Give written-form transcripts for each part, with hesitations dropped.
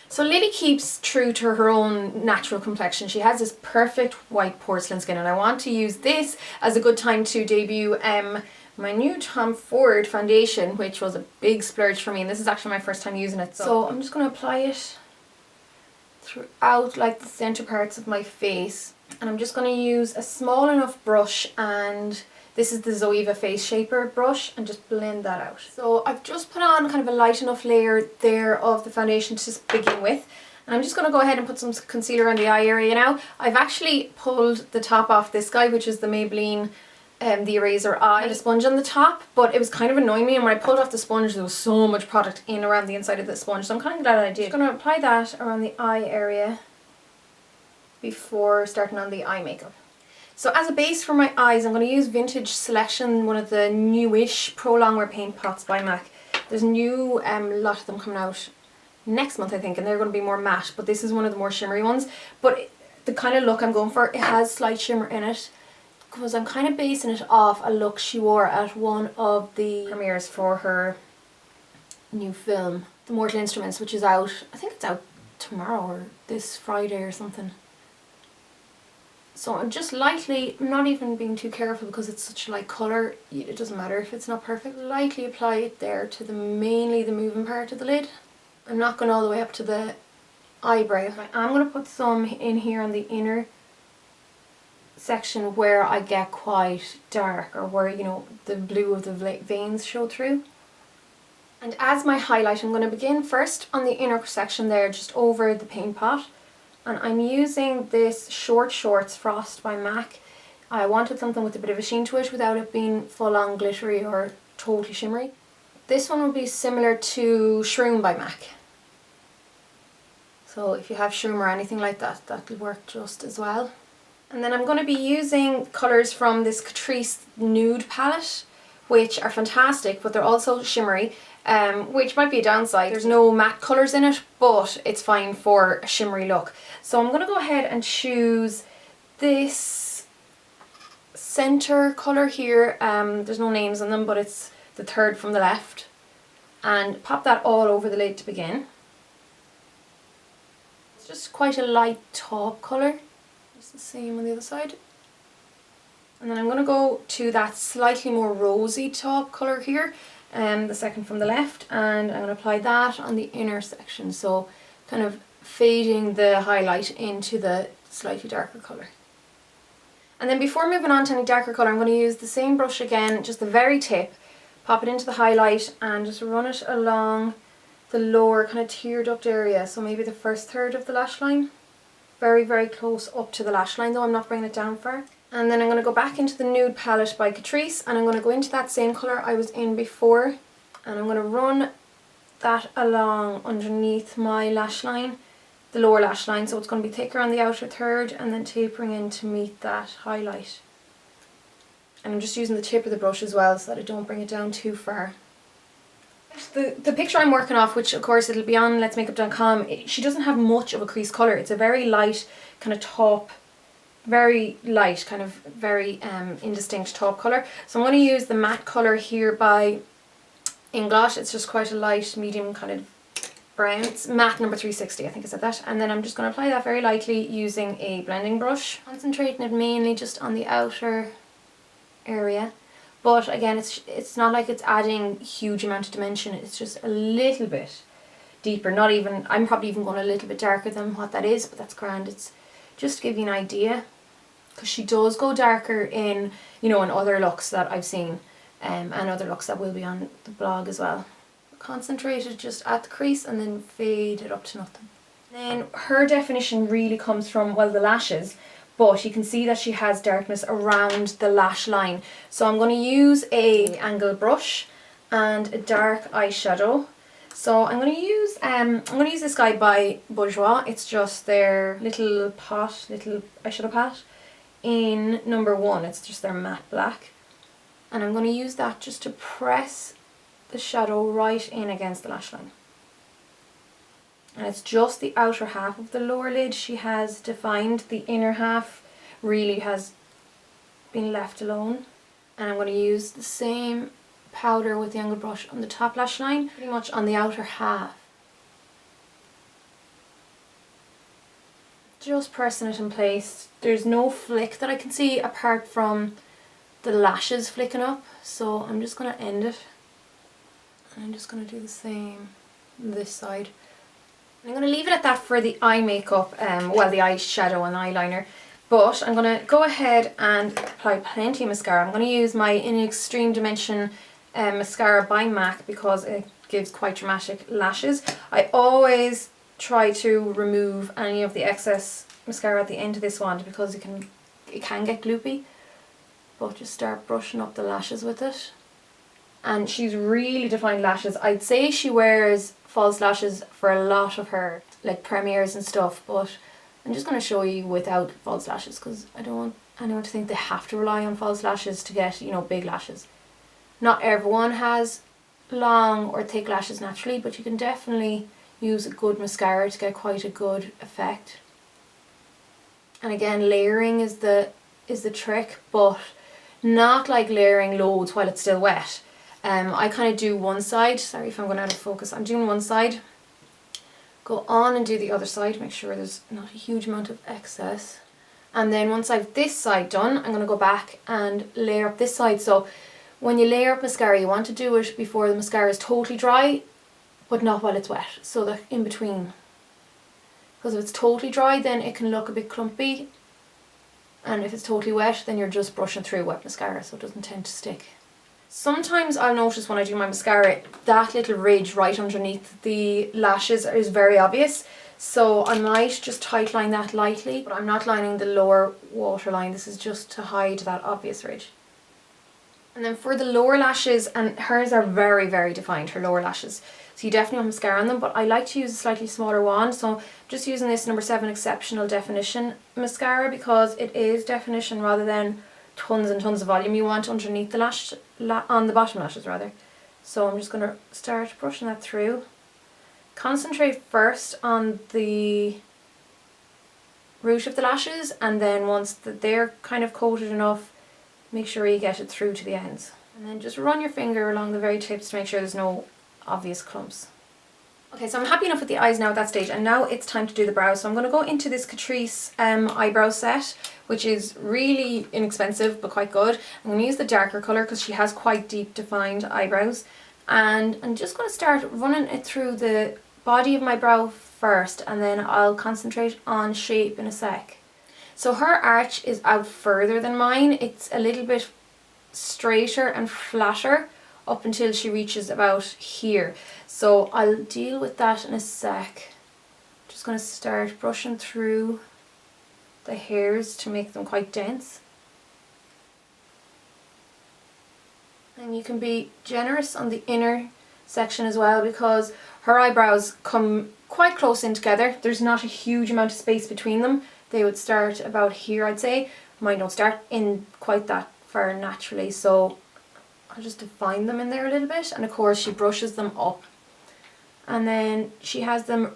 So Lily keeps true to her own natural complexion. She has this perfect white porcelain skin, and I want to use this as a good time to debut my new Tom Ford foundation, which was a big splurge for me, and this is actually my first time using it. So I'm just going to apply it throughout like the center parts of my face, and I'm just going to use a small enough brush, and this is the Zoeva Face Shaper brush, and just blend that out. So I've just put on kind of a light enough layer there of the foundation to just begin with, and I'm just going to go ahead and put some concealer on the eye area now. I've actually pulled the top off this guy, which is the Maybelline the Eraser Eye. I had a sponge on the top, but it was kind of annoying me, and when I pulled off the sponge there was so much product in around the inside of the sponge, so I'm kind of glad I did. I'm going to apply that around the eye area before starting on the eye makeup. So as a base for my eyes, I'm going to use Vintage Selection, one of the newish Pro Longwear paint pots by MAC. There's a new lot of them coming out next month, I think, and they're going to be more matte, but this is one of the more shimmery ones. But the kind of look I'm going for, it has slight shimmer in it, because I'm kind of basing it off a look she wore at one of the premieres for her new film, The Mortal Instruments, which is out, I think it's out tomorrow or this Friday or something. So I'm just lightly, I'm not even being too careful because it's such a light colour, it doesn't matter if it's not perfect. Lightly apply it there to mainly the moving part of the lid. I'm not going all the way up to the eyebrow. I'm going to put some in here on the inner section where I get quite dark, or where, you know, the blue of the veins show through. And as my highlight, I'm going to begin first on the inner section there, just over the paint pot. And I'm using this Short Shorts Frost by MAC. I wanted something with a bit of a sheen to it without it being full on glittery or totally shimmery. This one will be similar to Shroom by MAC. So if you have Shroom or anything like that, that'll work just as well. And then I'm going to be using colours from this Catrice Nude palette, which are fantastic, but they're also shimmery, which might be a downside. There's no matte colours in it, but it's fine for a shimmery look. So I'm going to go ahead and choose this centre colour here. There's no names on them, but it's the third from the left. And pop that all over the lid to begin. It's just quite a light taupe colour. It's the same on the other side. And then I'm going to go to that slightly more rosy taupe colour here, the second from the left, and I'm going to apply that on the inner section, so kind of fading the highlight into the slightly darker colour. And then before moving on to any darker colour, I'm going to use the same brush again, just the very tip, pop it into the highlight and just run it along the lower kind of tear duct area, so maybe the first third of the lash line. Very, very close up to the lash line though, I'm not bringing it down far. And then I'm going to go back into the Nude palette by Catrice, and I'm going to go into that same colour I was in before, and I'm going to run that along underneath my lash line, the lower lash line, so it's going to be thicker on the outer third and then tapering in to meet that highlight. And I'm just using the tip of the brush as well so that I don't bring it down too far. The picture I'm working off, which of course it'll be on LetzMakeup.com, she doesn't have much of a crease colour. It's a very light kind of taupe, very light, kind of very indistinct taupe colour. So I'm going to use the matte colour here by Inglot. It's just quite a light, medium kind of brown. It's matte number 360, I think I said that. And then I'm just going to apply that very lightly using a blending brush. Concentrating it mainly just on the outer area. But again, it's not like it's adding huge amount of dimension, it's just a little bit deeper. Not even, I'm probably even going a little bit darker than what that is, but that's grand. It's just to give you an idea, because she does go darker in, you know, in other looks that I've seen, and other looks that will be on the blog as well. Concentrated just at the crease and then fade it up to nothing. Then her definition really comes from, well, the lashes. But you can see that she has darkness around the lash line. So I'm going to use a angle brush and a dark eyeshadow. So I'm going to use this guy by Bourjois. It's just their little eyeshadow pot in number 1. It's just their matte black. And I'm going to use that just to press the shadow right in against the lash line. And it's just the outer half of the lower lid she has defined. The inner half really has been left alone. And I'm going to use the same powder with the angled brush on the top lash line, pretty much on the outer half. just pressing it in place. There's no flick that I can see apart from the lashes flicking up, so I'm just going to end it. And I'm just going to do the same on this side. I'm going to leave it at that for the eye makeup, well, the eyeshadow and eyeliner. But I'm going to go ahead and apply plenty of mascara. I'm going to use my In Extreme Dimension mascara by MAC because it gives quite dramatic lashes. I always try to remove any of the excess mascara at the end of this wand because it can get gloopy. But just start brushing up the lashes with it. And she's really defined lashes. I'd say she wears false lashes for a lot of her like premieres and stuff, but I'm just going to show you without false lashes because I don't want anyone to think they have to rely on false lashes to get, you know, big lashes. Not everyone has long or thick lashes naturally, but you can definitely use a good mascara to get quite a good effect. And again, layering is the trick, but not like layering loads while it's still wet. I kind of do one side. Sorry if I'm going out of focus. I'm doing one side. Go on and do the other side. Make sure there's not a huge amount of excess. And then once I've this side done, I'm going to go back and layer up this side. So when you layer up mascara, you want to do it before the mascara is totally dry, but not while it's wet. So that in between. Because if it's totally dry, then it can look a bit clumpy. And if it's totally wet, then you're just brushing through wet mascara, so it doesn't tend to stick. Sometimes I'll notice when I do my mascara, that little ridge right underneath the lashes is very obvious. So I might just tightline that lightly, but I'm not lining the lower waterline. This is just to hide that obvious ridge. And then for the lower lashes, and hers are very, very defined, her lower lashes. So you definitely want mascara on them, but I like to use a slightly smaller wand. So I'm just using this number 7 Exceptional Definition mascara because it is definition rather than tons and tons of volume you want underneath the lash, on the bottom lashes rather. So I'm just going to start brushing that through. Concentrate first on the root of the lashes, and then once they're kind of coated enough, make sure you get it through to the ends. And then just run your finger along the very tips to make sure there's no obvious clumps. Okay, so I'm happy enough with the eyes now at that stage, and now it's time to do the brows. So I'm going to go into this Catrice eyebrow set, which is really inexpensive but quite good. I'm going to use the darker colour because she has quite deep defined eyebrows, and I'm just going to start running it through the body of my brow first, and then I'll concentrate on shape in a sec. So her arch is out further than mine. It's a little bit straighter and flatter up until she reaches about here. So I'll deal with that in a sec. Just going to start brushing through the hairs to make them quite dense. And you can be generous on the inner section as well because her eyebrows come quite close in together. There's not a huge amount of space between them. They would start about here, I'd say. Mine don't start in quite that far naturally, so I'll just define them in there a little bit. And of course she brushes them up. And then she has them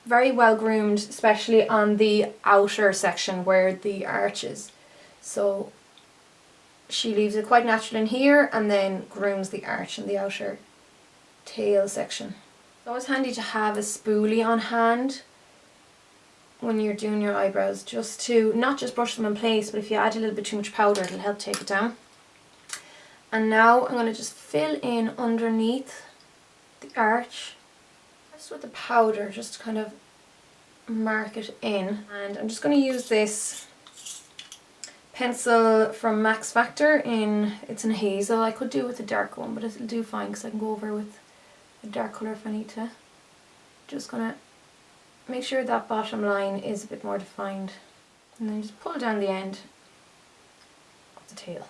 very well groomed, especially on the outer section where the arch is. So she leaves it quite natural in here and then grooms the arch in the outer tail section. It's always handy to have a spoolie on hand when you're doing your eyebrows, just to not just brush them in place, but if you add a little bit too much powder it'll help take it down. And now I'm going to just fill in underneath the arch just with the powder, just to kind of mark it in. And I'm just going to use this pencil from Max Factor it's in hazel. I could do with a dark one, but it'll do fine because I can go over with a dark colour if I need to. Just going to make sure that bottom line is a bit more defined, and then just pull down the end of the tail.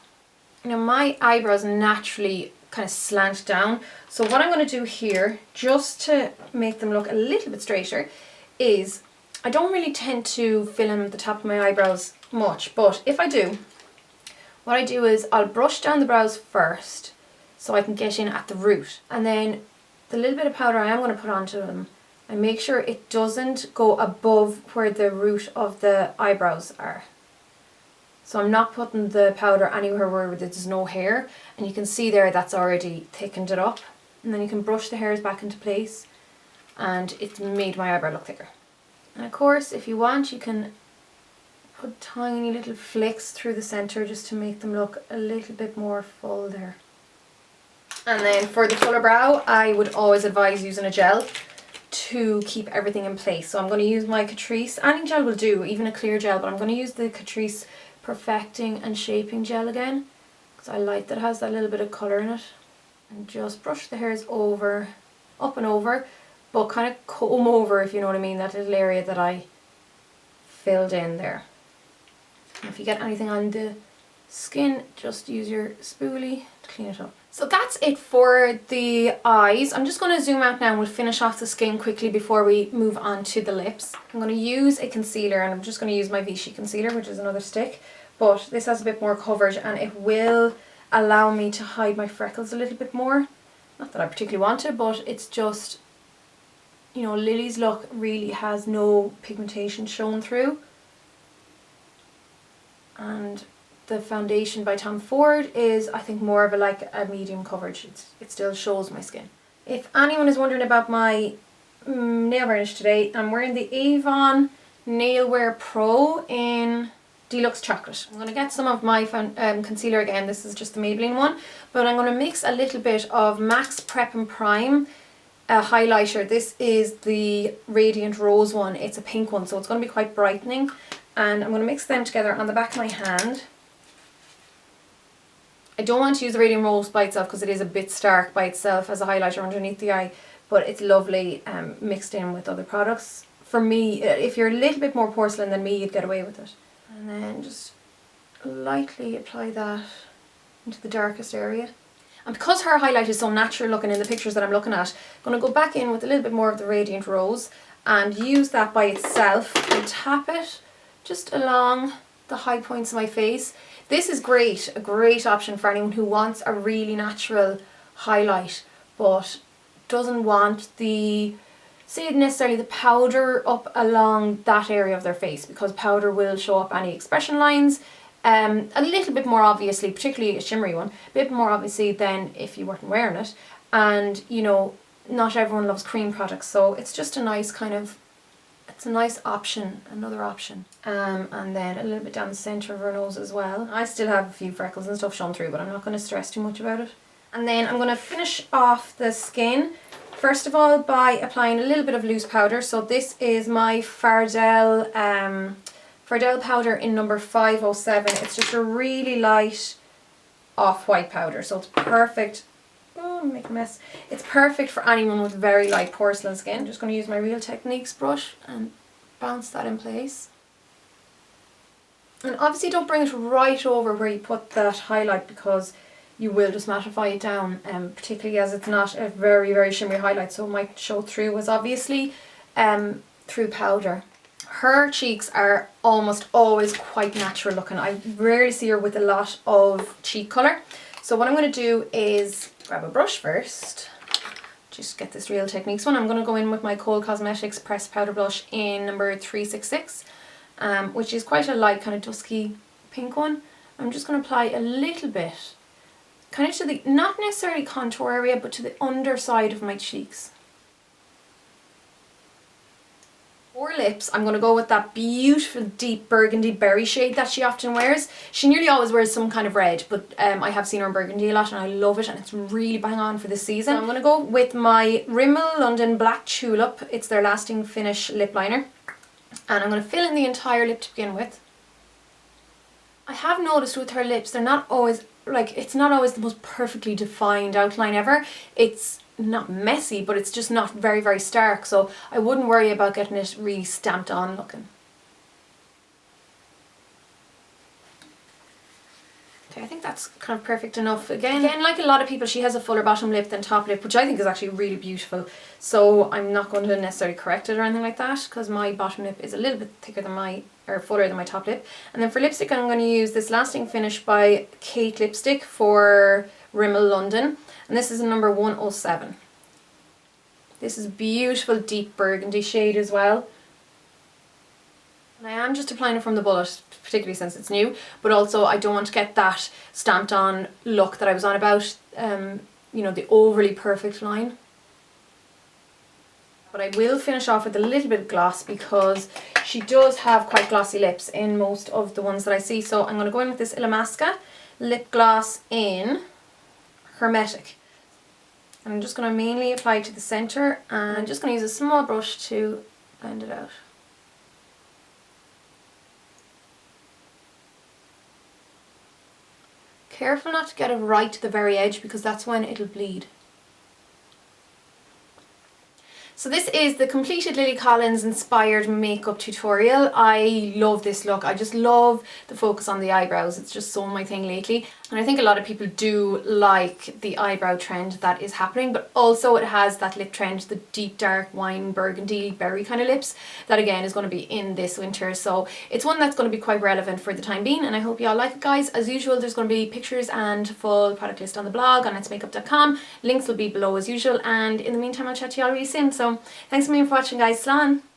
Now my eyebrows naturally kind of slant down, so what I'm going to do here, just to make them look a little bit straighter, is I don't really tend to fill in the top of my eyebrows much, but if I do, what I do is I'll brush down the brows first so I can get in at the root, and then the little bit of powder I am going to put onto them, I make sure it doesn't go above where the root of the eyebrows are. So I'm not putting the powder anywhere where there's no hair, and you can see there that's already thickened it up. And then you can brush the hairs back into place and it's made my eyebrow look thicker. And of course, if you want, you can put tiny little flicks through the centre just to make them look a little bit more full there. And then for the fuller brow, I would always advise using a gel to keep everything in place. So I'm going to use my Catrice, any gel will do, even a clear gel, but I'm going to use the Catrice Perfecting and Shaping Gel again, because I like that it has that little bit of colour in it. And just brush the hairs over, up and over, but kind of comb over, if you know what I mean, that little area that I filled in there. And if you get anything on the skin, just use your spoolie to clean it up. So that's it for the eyes. I'm just going to zoom out now and we'll finish off the skin quickly before we move on to the lips. I'm going to use a concealer, and I'm just going to use my Vichy concealer, which is another stick, but this has a bit more coverage and it will allow me to hide my freckles a little bit more. Not that I particularly want to, but it's just, you know, Lily's look really has no pigmentation shown through. And the foundation by Tom Ford is, I think, more of a medium coverage. It still shows my skin. If anyone is wondering about my nail varnish today, I'm wearing the Avon Nail Wear Pro in Deluxe Chocolate. I'm going to get some of my concealer again. This is just the Maybelline one, but I'm going to mix a little bit of MAC Prep and Prime highlighter. This is the Radiant Rose one. It's a pink one, so it's going to be quite brightening. And I'm going to mix them together on the back of my hand. I don't want to use the Radiant Rose by itself because it is a bit stark by itself as a highlighter underneath the eye, but it's lovely mixed in with other products. For me, if you're a little bit more porcelain than me, you'd get away with it. And then just lightly apply that into the darkest area. And because her highlight is so natural looking in the pictures that I'm looking at, I'm going to go back in with a little bit more of the Radiant Rose and use that by itself and tap it just along the high points of my face. This is great, a great option for anyone who wants a really natural highlight but doesn't want the, say necessarily the powder up along that area of their face, because powder will show up any expression lines a little bit more obviously, particularly a shimmery one, a bit more obviously than if you weren't wearing it. And you know, not everyone loves cream products, so it's just a nice kind of, it's a nice option, another option. And then a little bit down the centre of her nose as well. I still have a few freckles and stuff shown through, but I'm not going to stress too much about it. And then I'm going to finish off the skin, first of all, by applying a little bit of loose powder. So this is my Fardell powder in number 507. It's just a really light off-white powder, so it's perfect. Oh, I'm making a mess. It's perfect for anyone with very light porcelain skin. I'm just going to use my Real Techniques brush and bounce that in place. And obviously don't bring it right over where you put that highlight, because you will just mattify it down, particularly as it's not a very, very shimmery highlight, so it might show through as obviously through powder. Her cheeks are almost always quite natural looking. I rarely see her with a lot of cheek colour. So what I'm going to do is grab a brush first, just get this Real Techniques one. I'm going to go in with my Cole Cosmetics Pressed Powder Blush in number 366, which is quite a light kind of dusky pink one. I'm just going to apply a little bit, kind of to the, not necessarily contour area, but to the underside of my cheeks. For lips, I'm going to go with that beautiful deep burgundy berry shade that she often wears. She nearly always wears some kind of red, but I have seen her in burgundy a lot and I love it, and it's really bang on for this season. So I'm going to go with my Rimmel London Black Tulip. It's their Lasting Finish lip liner. And I'm going to fill in the entire lip to begin with. I have noticed with her lips, they're not always, like, it's not always the most perfectly defined outline ever. It's not messy, but it's just not very, very stark, so I wouldn't worry about getting it really stamped on looking. Okay, I think that's kind of perfect enough. Again, like a lot of people, she has a fuller bottom lip than top lip, which I think is actually really beautiful, so I'm not going to necessarily correct it or anything like that, because my bottom lip is a little bit thicker than my, or fuller than my top lip. And then for lipstick, I'm going to use this Lasting Finish by Kate lipstick for Rimmel London. And this is a number 107. This is a beautiful deep burgundy shade as well. And I am just applying it from the bullet, particularly since it's new, but also I don't want to get that stamped on look that I was on about, you know, the overly perfect line. But I will finish off with a little bit of gloss because she does have quite glossy lips in most of the ones that I see. So I'm going to go in with this Illamasqua lip gloss in Hermetic. And I'm just going to mainly apply to the centre, and I'm just going to use a small brush to blend it out. Careful not to get it right to the very edge because that's when it'll bleed. So this is the completed Lily Collins inspired makeup tutorial. I love this look. I just love the focus on the eyebrows. It's just so my thing lately. And I think a lot of people do like the eyebrow trend that is happening, but also it has that lip trend, the deep dark wine burgundy berry kind of lips that again is going to be in this winter. So it's one that's going to be quite relevant for the time being, and I hope you all like it, guys. As usual, there's going to be pictures and full product list on the blog on LetzMakeup.com. Links will be below as usual, and in the meantime I'll chat to you all really soon. So thanks a million for watching, guys. Slán!